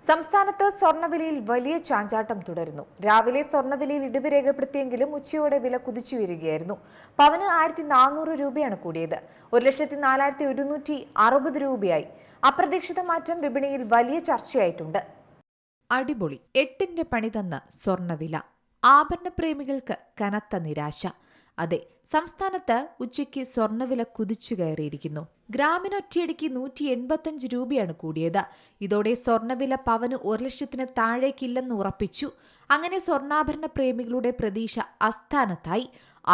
സംസ്ഥാനത്ത് സ്വർണ്ണവിലയിൽ വലിയ ചാഞ്ചാട്ടം തുടരുന്നു. രാവിലെ സ്വർണ്ണവിലയിൽ ഇടിവ് രേഖപ്പെടുത്തിയെങ്കിലും ഉച്ചയോടെ വില കുതിച്ചുയരുകയായിരുന്നു. പവന് 1400 രൂപയാണ് കൂടിയത്. 1,04,160 രൂപയായി. അപ്രതീക്ഷിത മാറ്റം വിപണിയിൽ വലിയ ചർച്ചയായിട്ടുണ്ട്. അടിപൊളി 8ന്റെ പണി തന്ന സ്വർണ്ണവില. ആഭരണപ്രേമികൾക്ക് കനത്ത നിരാശ. അതെ, സംസ്ഥാനത്ത് ഉച്ചയ്ക്ക് സ്വർണ്ണവില കുതിച്ചു കയറിയിരിക്കുന്നു. ഗ്രാമിന് ഒറ്റയടിക്ക് 185 രൂപയാണ് കൂടിയത്. ഇതോടെ സ്വർണ്ണവില പവന് 1,00,000-ന് താഴേക്കില്ലെന്ന് ഉറപ്പിച്ചു. അങ്ങനെ സ്വർണ്ണാഭരണ പ്രേമികളുടെ പ്രതീക്ഷ അസ്ഥാനത്തായി.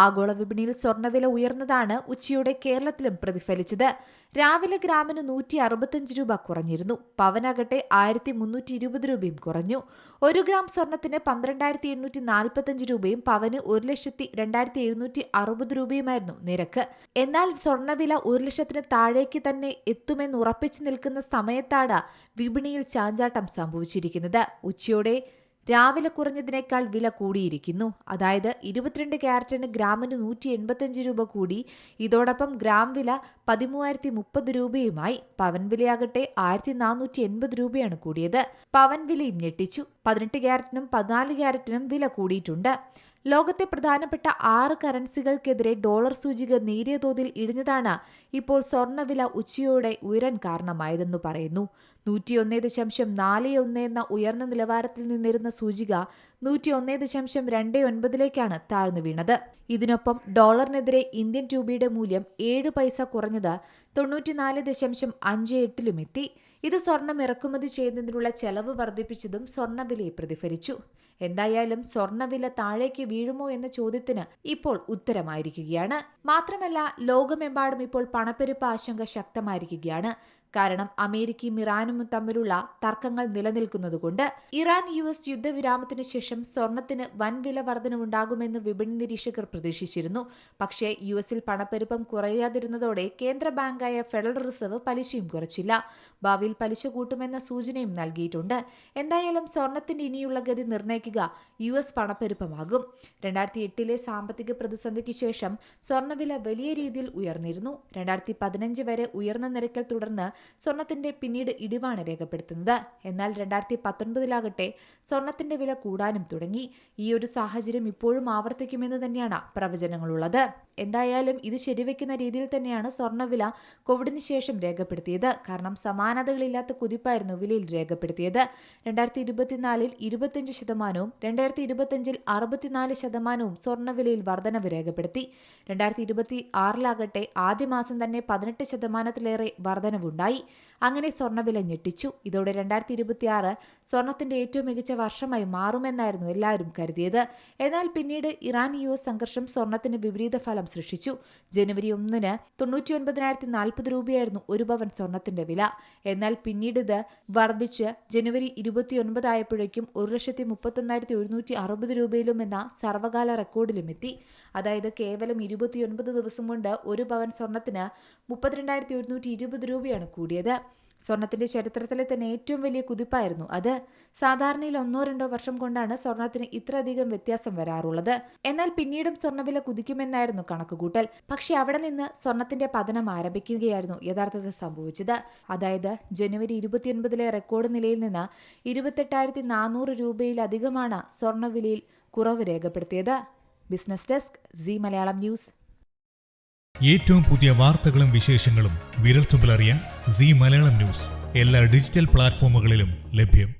ആഗോള വിപണിയിൽ സ്വർണ്ണവില ഉയർന്നതാണ് ഉച്ചയോടെ കേരളത്തിലും പ്രതിഫലിച്ചത്. രാവിലെ ഗ്രാമിന് 165 രൂപ കുറഞ്ഞിരുന്നു. പവനാകട്ടെ 1,320 രൂപയും കുറഞ്ഞു. 1 ഗ്രാം സ്വർണത്തിന് 12,845 രൂപയും പവന് 1,02,760 രൂപയുമായിരുന്നു നിരക്ക്. എന്നാൽ സ്വർണ്ണവില 1,00,000-ന് താഴേക്ക് തന്നെ എത്തുമെന്ന് ഉറപ്പിച്ചു നിൽക്കുന്ന സമയത്താണ് വിപണിയിൽ ചാഞ്ചാട്ടം സംഭവിച്ചിരിക്കുന്നത്. ഉച്ചയോടെ രാവിലെ കുറഞ്ഞതിനേക്കാൾ വില കൂടിയിരിക്കുന്നു. അതായത് 22 ക്യാരറ്റിന് ഗ്രാമിന് 185 രൂപ കൂടി. ഇതോടൊപ്പം ഗ്രാം വില 13,030 രൂപയുമായി. പവൻ വിലയാകട്ടെ 1,480 രൂപയാണ് കൂടിയത്. പവൻ വിലയും ഞെട്ടിച്ചു. 18 ക്യാരറ്റിനും 14 ക്യാരറ്റിനും വില കൂടിയിട്ടുണ്ട്. ലോകത്തെ പ്രധാനപ്പെട്ട 6 കറൻസികൾക്കെതിരെ ഡോളർ സൂചിക നേരിയ തോതിൽ ഇടിഞ്ഞതാണ് ഇപ്പോൾ സ്വർണ്ണവില ഉച്ചയോടെ ഉയരാൻ കാരണമായതെന്നു പറയുന്നു. 101.41 എന്ന ഉയർന്ന നിലവാരത്തിൽ നിന്നിരുന്ന സൂചിക 101.29 താഴ്ന്നു വീണത്. ഇതിനൊപ്പം ഡോളറിനെതിരെ ഇന്ത്യൻ രൂപയുടെ മൂല്യം 7 പൈസ കുറഞ്ഞത് 94.58 എത്തി. ഇത് സ്വർണം ഇറക്കുമതി ചെയ്യുന്നതിനുള്ള ചെലവ് വർദ്ധിപ്പിച്ചതും സ്വർണ്ണവിലയെ പ്രതിഫലിച്ചു. എന്തായാലും സ്വർണ്ണവില താഴേക്ക് വീഴുമോ എന്ന ചോദ്യത്തിന് ഇപ്പോൾ ഉത്തരമായിരിക്കുകയാണ്. മാത്രമല്ല, ലോകമെമ്പാടും ഇപ്പോൾ പണപ്പെരുപ്പ ആശങ്ക ശക്തമായിരിക്കുകയാണ്. കാരണം അമേരിക്കയും ഇറാനും തമ്മിലുള്ള തർക്കങ്ങൾ നിലനിൽക്കുന്നതുകൊണ്ട്. ഇറാൻ-US യുദ്ധവിരാമത്തിനു ശേഷം സ്വർണത്തിന് വൻ വില വർധനവുണ്ടാകുമെന്ന് വിപണി നിരീക്ഷകർ പ്രതീക്ഷിച്ചിരുന്നു. പക്ഷേ US-ൽ പണപ്പെരുപ്പം കുറയാതിരുന്നതോടെ കേന്ദ്ര ബാങ്കായ ഫെഡറൽ റിസർവ് പലിശയും കുറച്ചില്ല. ഭാവിയിൽ പലിശ കൂട്ടുമെന്ന സൂചനയും നൽകിയിട്ടുണ്ട്. എന്തായാലും സ്വർണത്തിന്റെ ഇനിയുള്ള ഗതി നിർണ്ണയിക്കുക US പണപ്പെരുപ്പമാകും. 2008-ലെ സാമ്പത്തിക പ്രതിസന്ധിക്ക് ശേഷം സ്വർണ്ണവില വലിയ രീതിയിൽ ഉയർന്നിരുന്നു. 2015 വരെ ഉയർന്ന നിരക്കിൽ തുടർന്ന് സ്വർണത്തിന്റെ പിന്നീട് ഇടിവാണ് രേഖപ്പെടുത്തുന്നത്. എന്നാൽ 2019-ലാകട്ടെ സ്വർണത്തിന്റെ വില കൂടാനും തുടങ്ങി. ഈ ഒരു സാഹചര്യം ഇപ്പോഴും ആവർത്തിക്കുമെന്ന് തന്നെയാണ് പ്രവചനങ്ങളുള്ളത്. എന്തായാലും ഇത് ശരിവെക്കുന്ന രീതിയിൽ തന്നെയാണ് സ്വർണ്ണവില കോവിഡിന് ശേഷം രേഖപ്പെടുത്തിയത്. കാരണം സമാനതകളില്ലാത്ത കുതിപ്പായിരുന്നു വിലയിൽ രേഖപ്പെടുത്തിയത്. 2024-ൽ 25%, 2025-ൽ 64% സ്വർണ്ണവിലയിൽ വർധനവ് രേഖപ്പെടുത്തി. 2026-ലാകട്ടെ ആദ്യ മാസം തന്നെ 18%-ലേറെ വർധനവുണ്ടായി. അങ്ങനെ സ്വർണ്ണവില ഞെട്ടിച്ചു. ഇതോടെ 2026 സ്വർണത്തിന്റെ ഏറ്റവും മികച്ച വർഷമായി മാറുമെന്നായിരുന്നു എല്ലാവരും കരുതിയത്. എന്നാൽ പിന്നീട് ഇറാൻ-US സംഘർഷം സ്വർണത്തിന് വിപരീത ഫലം സൃഷ്ടിച്ചു. ജനുവരി 1-ന് 99,040 രൂപയായിരുന്നു 1 പവൻ സ്വർണത്തിന്റെ വില. എന്നാൽ പിന്നീട് ഇത് വർദ്ധിച്ച് ജനുവരി 29 ആയപ്പോഴേക്കും 1,31,160 രൂപയിലും എന്ന സർവകാല റെക്കോർഡിലും എത്തി. അതായത് കേവലം 29 ദിവസം കൊണ്ട് 1 പവൻ സ്വർണത്തിന് 32,120 രൂപയാണ് കൂടിയത്. സ്വർണത്തിന്റെ ചരിത്രത്തിലെ തന്നെ ഏറ്റവും വലിയ കുതിപ്പായിരുന്നു അത്. സാധാരണയിൽ 1-2 വർഷം കൊണ്ടാണ് സ്വർണത്തിന് ഇത്രയധികം വ്യത്യാസം വരാറുള്ളത്. എന്നാൽ പിന്നീടും സ്വർണ്ണവില കുതിക്കുമെന്നായിരുന്നു കണക്കുകൂട്ടൽ. പക്ഷെ അവിടെ നിന്ന് സ്വർണത്തിന്റെ പതനം ആരംഭിക്കുകയായിരുന്നു യഥാർത്ഥത്തിൽ സംഭവിച്ചത്. അതായത് ജനുവരി 29-ലെ റെക്കോർഡ് നിലയിൽ നിന്ന് 28,400 രൂപയിലധികമാണ് സ്വർണ്ണവിലയിൽ കുറവ് രേഖപ്പെടുത്തിയത്. Business desk, C Malayalam news. ഏറ്റവും പുതിയ വാർത്തകളും വിശേഷങ്ങളും വിരൽത്തുമ്പിലറിയാൻ സി മലയാളം ന്യൂസ് എല്ലാ ഡിജിറ്റൽ പ്ലാറ്റ്ഫോമുകളിലും ലഭ്യം.